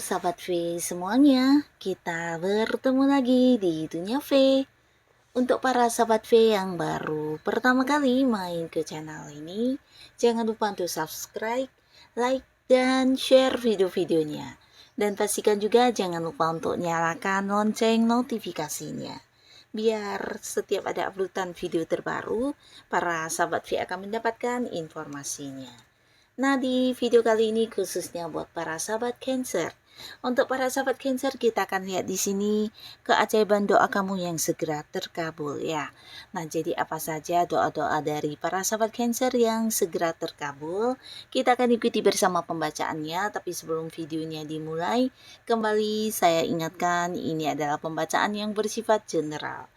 sahabat V semuanya, kita bertemu lagi di Dunia V. Untuk para sahabat V yang baru pertama kali main ke channel ini, jangan lupa untuk subscribe, like, dan share video-videonya. Dan pastikan juga jangan lupa untuk nyalakan lonceng notifikasinya. Biar setiap ada uploadan video terbaru, para sahabat V akan mendapatkan informasinya. Nah, di video kali ini khususnya buat para sahabat Cancer. Untuk para sahabat Cancer, kita akan lihat di sini keajaiban doa kamu yang segera terkabul ya. Nah, jadi apa saja doa-doa dari para sahabat Cancer yang segera terkabul? Kita akan ikuti bersama pembacaannya, tapi sebelum videonya dimulai, kembali saya ingatkan ini adalah pembacaan yang bersifat general.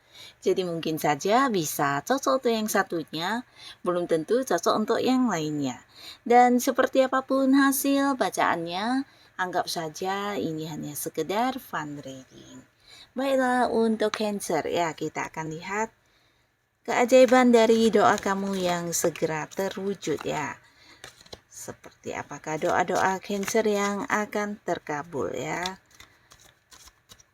Jadi mungkin saja bisa cocok untuk yang satunya, belum tentu cocok untuk yang lainnya. Dan seperti apapun hasil bacaannya, anggap saja ini hanya sekedar fun reading. Baiklah, untuk Cancer ya, kita akan lihat keajaiban dari doa kamu yang segera terwujud ya. Seperti apakah doa-doa Cancer yang akan terkabul ya.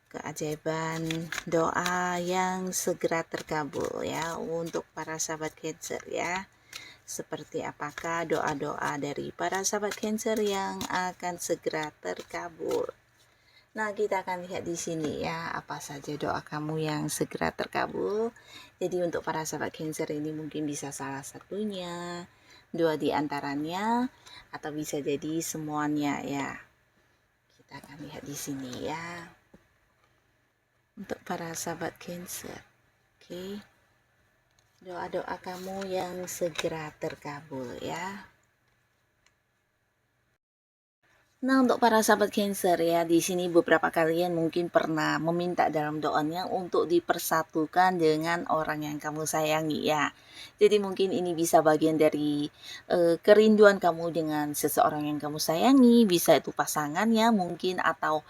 Keajaiban doa yang segera terkabul ya untuk para sahabat Cancer ya. Seperti apakah doa-doa dari para sahabat Cancer yang akan segera terkabul. Nah, kita akan lihat di sini ya, apa saja doa kamu yang segera terkabul. Jadi untuk para sahabat Cancer ini mungkin bisa salah satunya, dua di antaranya, atau bisa jadi semuanya ya. Kita akan lihat di sini ya. Untuk para sahabat Cancer. Oke. Doa-doa kamu yang segera terkabul ya. Nah, untuk para sahabat Cancer ya, di sini beberapa kalian mungkin pernah meminta dalam doanya untuk dipersatukan dengan orang yang kamu sayangi ya. Jadi mungkin ini bisa bagian dari kerinduan kamu dengan seseorang yang kamu sayangi, bisa itu pasangan ya mungkin, atau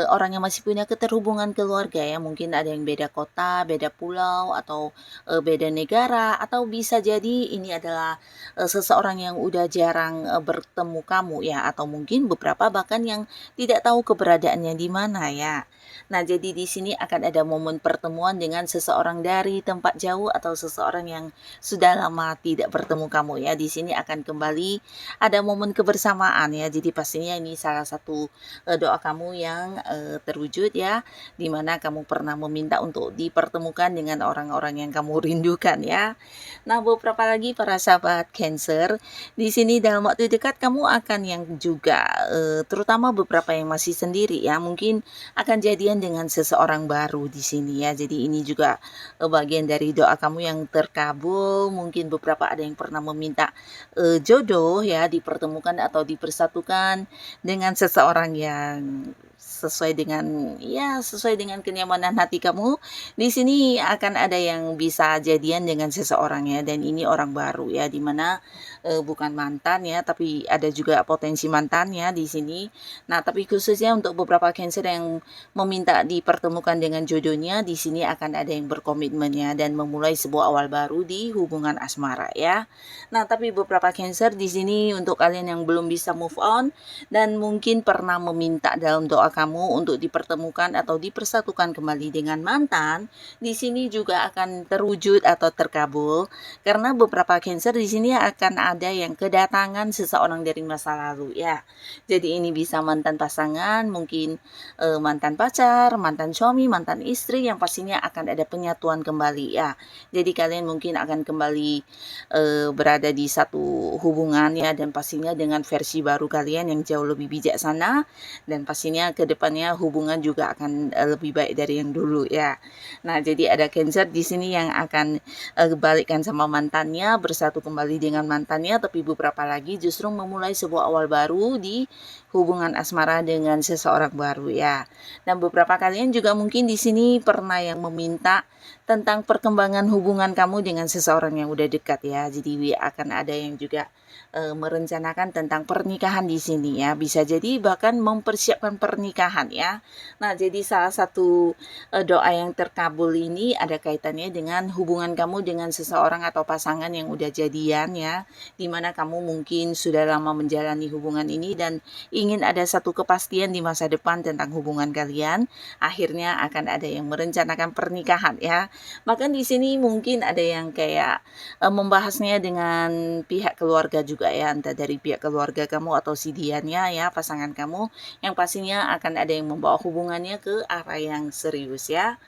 orang yang masih punya keterhubungan keluarga ya, mungkin ada yang beda kota, beda pulau, atau beda negara, atau bisa jadi ini adalah seseorang yang udah jarang bertemu kamu ya, atau mungkin beberapa bahkan yang tidak tahu keberadaannya di mana ya. Nah, jadi di sini akan ada momen pertemuan dengan seseorang dari tempat jauh atau seseorang yang sudah lama tidak bertemu kamu ya. Di sini akan kembali ada momen kebersamaan ya. Jadi pastinya ini salah satu doa kamu yang terwujud ya, dimana kamu pernah meminta untuk dipertemukan dengan orang-orang yang kamu rindukan ya. Nah, beberapa lagi para sahabat Cancer, di sini dalam waktu dekat kamu akan yang juga terutama beberapa yang masih sendiri ya, mungkin akan jadian dengan seseorang baru di sini ya. Jadi ini juga bagian dari doa kamu yang terkabul. Mungkin beberapa ada yang pernah meminta jodoh ya, dipertemukan atau dipersatukan dengan seseorang yang sesuai dengan kenyamanan hati kamu. Di sini akan ada yang bisa jadian dengan seseorang ya, dan ini orang baru ya, dimana bukan mantan ya, tapi ada juga potensi mantan ya di sini. Nah, tapi khususnya untuk beberapa Cancer yang meminta dipertemukan dengan jodohnya, di sini akan ada yang berkomitmen ya, dan memulai sebuah awal baru di hubungan asmara ya. Nah, tapi beberapa Cancer di sini untuk kalian yang belum bisa move on dan mungkin pernah meminta dalam doa kamu untuk dipertemukan atau dipersatukan kembali dengan mantan, di sini juga akan terwujud atau terkabul, karena beberapa Cancer di sini akan ada yang kedatangan seseorang dari masa lalu ya. Jadi ini bisa mantan pasangan, mungkin mantan pacar, mantan suami, mantan istri, yang pastinya akan ada penyatuan kembali ya. Jadi kalian mungkin akan kembali berada di satu hubungan ya, dan pastinya dengan versi baru kalian yang jauh lebih bijaksana, dan pastinya ke depannya hubungan juga akan lebih baik dari yang dulu ya. Nah, jadi ada Cancer di sini yang akan balikkan sama mantannya, bersatu kembali dengan mantannya, tapi beberapa lagi justru memulai sebuah awal baru di hubungan asmara dengan seseorang baru ya. Dan beberapa kalian juga mungkin di sini pernah yang meminta tentang perkembangan hubungan kamu dengan seseorang yang udah dekat ya. Jadi akan ada yang juga merencanakan tentang pernikahan di sini ya. Bisa jadi bahkan mempersiapkan pernikahan ya. Nah, jadi salah satu doa yang terkabul ini ada kaitannya dengan hubungan kamu dengan seseorang atau pasangan yang udah jadian ya, dimana kamu mungkin sudah lama menjalani hubungan ini dan ingin ada satu kepastian di masa depan tentang hubungan kalian. Akhirnya akan ada yang merencanakan pernikahan ya. Bahkan di sini mungkin ada yang kayak membahasnya dengan pihak keluarga juga ya, entah dari pihak keluarga kamu atau si diannya ya, pasangan kamu, yang pastinya akan ada yang membawa hubungannya ke arah yang serius ya.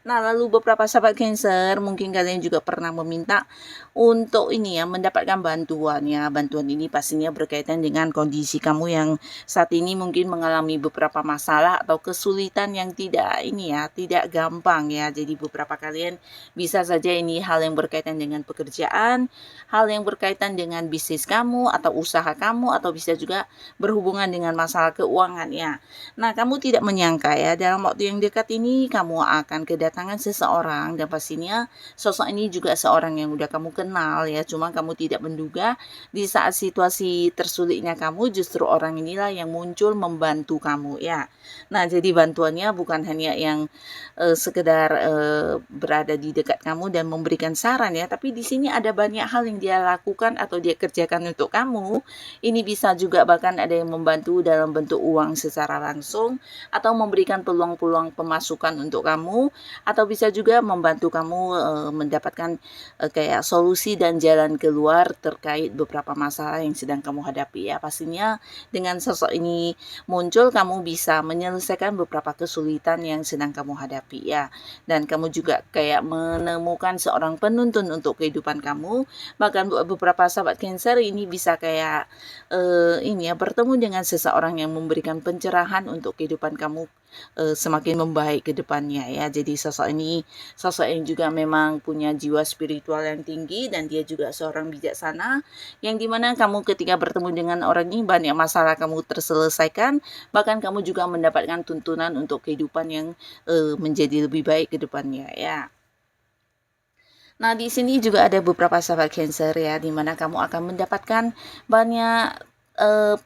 Nah, lalu beberapa sahabat Cancer, mungkin kalian juga pernah meminta untuk ini ya, mendapatkan bantuan ya. Bantuan ini pastinya berkaitan dengan kondisi kamu yang saat ini mungkin mengalami beberapa masalah atau kesulitan yang tidak ini ya, tidak gampang ya. Jadi beberapa kalian bisa saja ini hal yang berkaitan dengan pekerjaan, hal yang berkaitan dengan bisnis kamu atau usaha kamu, atau bisa juga berhubungan dengan masalah keuangan ya. Nah, kamu tidak menyangka ya, dalam waktu yang dekat ini kamu akan kedatangan seseorang, dan pastinya sosok ini juga seorang yang udah kamu kenal ya, cuma kamu tidak menduga di saat situasi tersulitnya kamu, justru orang inilah yang muncul membantu kamu ya. Nah, jadi bantuannya bukan hanya yang sekedar berada di dekat kamu dan memberikan saran ya, tapi di sini ada banyak hal yang dia lakukan atau dia kerjakan untuk kamu. Ini bisa juga bahkan ada yang membantu dalam bentuk uang secara langsung, atau memberikan peluang-peluang pemasukan untuk kamu, atau bisa juga membantu kamu mendapatkan kayak solusi dan jalan keluar terkait beberapa masalah yang sedang kamu hadapi ya. Pastinya dengan sosok ini muncul, kamu bisa menyelesaikan beberapa kesulitan yang sedang kamu hadapi ya. Dan kamu juga kayak menemukan seorang penuntun untuk kehidupan kamu. Bahkan buat beberapa sahabat Cancer ini bisa kayak ini ya, bertemu dengan seseorang yang memberikan pencerahan untuk kehidupan kamu semakin membaik ke depannya ya. Jadi sosok ini sosok yang juga memang punya jiwa spiritual yang tinggi, dan dia juga seorang bijaksana, yang dimana kamu ketika bertemu dengan orang ini banyak masalah kamu terselesaikan, bahkan kamu juga mendapatkan tuntunan untuk kehidupan yang menjadi lebih baik ke depannya ya. Nah, di sini juga ada beberapa sahabat Cancer ya, dimana kamu akan mendapatkan banyak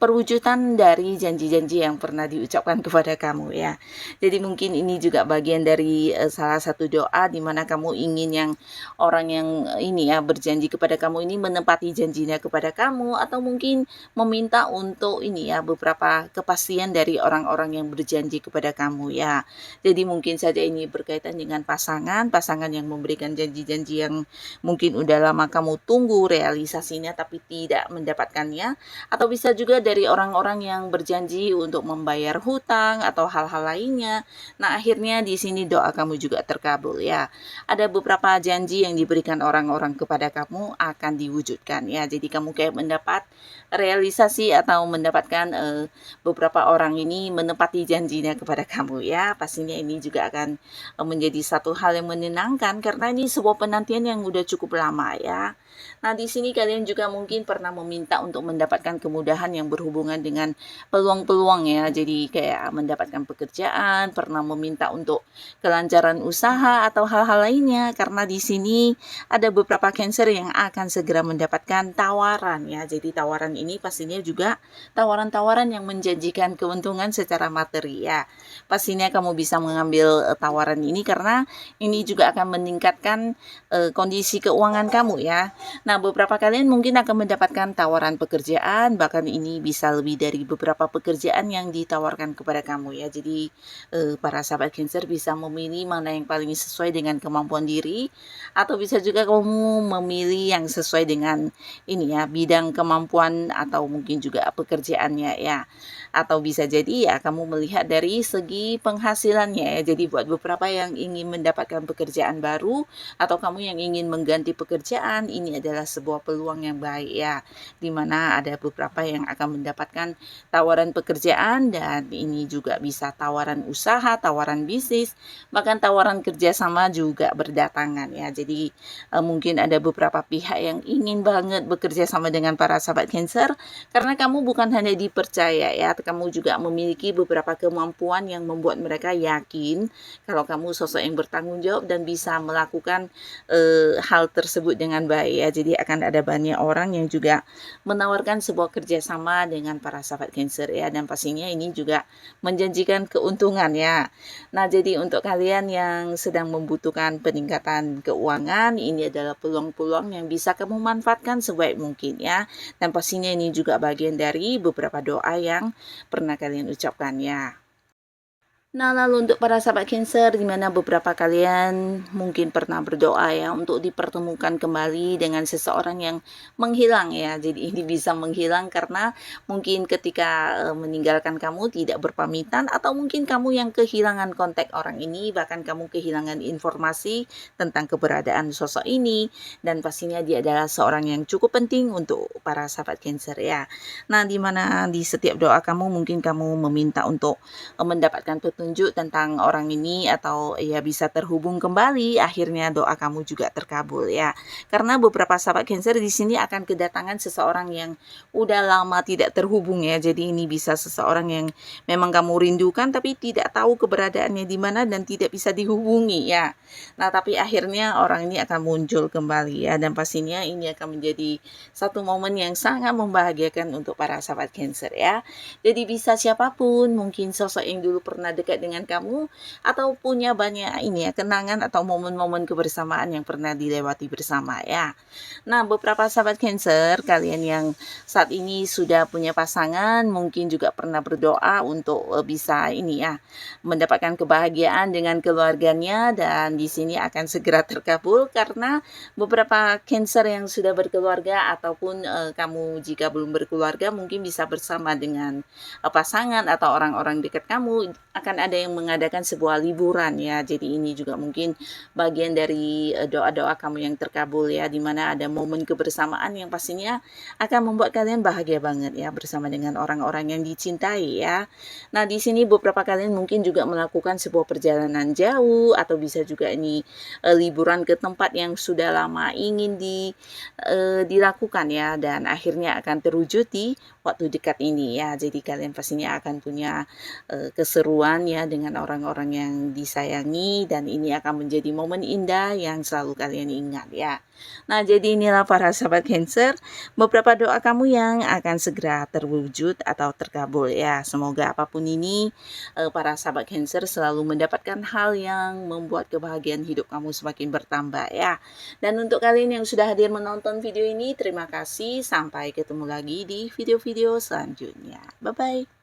perwujudan dari janji-janji yang pernah diucapkan kepada kamu ya. Jadi mungkin ini juga bagian dari salah satu doa di mana kamu ingin yang orang yang ini ya berjanji kepada kamu ini menepati janjinya kepada kamu, atau mungkin meminta untuk ini ya beberapa kepastian dari orang-orang yang berjanji kepada kamu ya. Jadi mungkin saja ini berkaitan dengan pasangan yang memberikan janji-janji yang mungkin udah lama kamu tunggu realisasinya tapi tidak mendapatkannya, atau bisa juga dari orang-orang yang berjanji untuk membayar hutang atau hal-hal lainnya. Nah, akhirnya di sini doa kamu juga terkabul ya. Ada beberapa janji yang diberikan orang-orang kepada kamu akan diwujudkan ya. Jadi kamu kayak mendapat realisasi atau mendapatkan beberapa orang ini menepati janjinya kepada kamu ya. Pastinya ini juga akan menjadi satu hal yang menyenangkan, karena ini sebuah penantian yang udah cukup lama ya. Nah, di sini kalian juga mungkin pernah meminta untuk mendapatkan kemudahan yang berhubungan dengan peluang-peluang ya. Jadi kayak mendapatkan pekerjaan, pernah meminta untuk kelancaran usaha atau hal-hal lainnya, karena di sini ada beberapa Cancer yang akan segera mendapatkan tawaran ya. Jadi tawaran ini pastinya juga tawaran-tawaran yang menjanjikan keuntungan secara materi ya. Pastinya kamu bisa mengambil tawaran ini karena ini juga akan meningkatkan kondisi keuangan kamu ya. Nah, beberapa kalian mungkin akan mendapatkan tawaran pekerjaan, bahkan ini bisa lebih dari beberapa pekerjaan yang ditawarkan kepada kamu ya. Jadi para sahabat Cancer bisa memilih mana yang paling sesuai dengan kemampuan diri, atau bisa juga kamu memilih yang sesuai dengan ini ya, bidang kemampuan atau mungkin juga pekerjaannya ya. Atau bisa jadi ya kamu melihat dari segi penghasilannya ya. Jadi buat beberapa yang ingin mendapatkan pekerjaan baru, atau kamu yang ingin mengganti pekerjaan, ini adalah sebuah peluang yang baik ya, dimana ada beberapa yang akan mendapatkan tawaran pekerjaan, dan ini juga bisa tawaran usaha, tawaran bisnis, bahkan tawaran kerjasama juga berdatangan ya. Jadi mungkin ada beberapa pihak yang ingin banget bekerja sama dengan para sahabat Cancer, karena kamu bukan hanya dipercaya ya, kamu juga memiliki beberapa kemampuan yang membuat mereka yakin kalau kamu sosok yang bertanggung jawab dan bisa melakukan hal tersebut dengan baik ya. Jadi akan ada banyak orang yang juga menawarkan sebuah kerjasama dengan para sahabat Cancer ya, dan pastinya ini juga menjanjikan keuntungan ya. Nah, jadi untuk kalian yang sedang membutuhkan peningkatan keuangan, ini adalah peluang-peluang yang bisa kamu manfaatkan sebaik mungkin ya. Dan pastinya ini juga bagian dari beberapa doa yang pernah kalian ucapkan ya. Nah, lalu untuk para sahabat Cancer, di mana beberapa kalian mungkin pernah berdoa ya untuk dipertemukan kembali dengan seseorang yang menghilang ya. Jadi ini bisa menghilang karena mungkin ketika meninggalkan kamu tidak berpamitan, atau mungkin kamu yang kehilangan kontak orang ini, bahkan kamu kehilangan informasi tentang keberadaan sosok ini, dan pastinya dia adalah seorang yang cukup penting untuk para sahabat Cancer ya. Nah, di mana di setiap doa kamu mungkin kamu meminta untuk mendapatkan petunjuk tentang orang ini, atau ya bisa terhubung kembali, akhirnya doa kamu juga terkabul ya. Karena beberapa sahabat Cancer di sini akan kedatangan seseorang yang udah lama tidak terhubung ya. Jadi ini bisa seseorang yang memang kamu rindukan tapi tidak tahu keberadaannya di mana dan tidak bisa dihubungi ya. Nah, tapi akhirnya orang ini akan muncul kembali ya, dan pastinya ini akan menjadi satu momen yang sangat membahagiakan untuk para sahabat Cancer ya. Jadi bisa siapapun, mungkin sosok yang dulu pernah dekat dengan kamu, atau punya banyak ini ya kenangan atau momen-momen kebersamaan yang pernah dilewati bersama ya. Nah, beberapa sahabat Cancer, kalian yang saat ini sudah punya pasangan, mungkin juga pernah berdoa untuk bisa ini ya, mendapatkan kebahagiaan dengan keluarganya, dan di sini akan segera terkabul karena beberapa Cancer yang sudah berkeluarga, ataupun kamu jika belum berkeluarga mungkin bisa bersama dengan pasangan atau orang-orang dekat kamu, akan ada yang mengadakan sebuah liburan ya. Jadi ini juga mungkin bagian dari doa-doa kamu yang terkabul ya, dimana ada momen kebersamaan yang pastinya akan membuat kalian bahagia banget ya bersama dengan orang-orang yang dicintai ya. Nah, di sini beberapa kalian mungkin juga melakukan sebuah perjalanan jauh, atau bisa juga ini liburan ke tempat yang sudah lama ingin dilakukan ya, dan akhirnya akan terwujud di waktu dekat ini ya. Jadi kalian pastinya akan punya keseruan ya dengan orang-orang yang disayangi, dan ini akan menjadi momen indah yang selalu kalian ingat ya. Nah, jadi inilah para sahabat Cancer, beberapa doa kamu yang akan segera terwujud atau terkabul ya. Semoga apapun ini para sahabat Cancer selalu mendapatkan hal yang membuat kebahagiaan hidup kamu semakin bertambah ya. Dan untuk kalian yang sudah hadir menonton video ini, terima kasih. Sampai ketemu lagi di video-video selanjutnya. Bye-bye.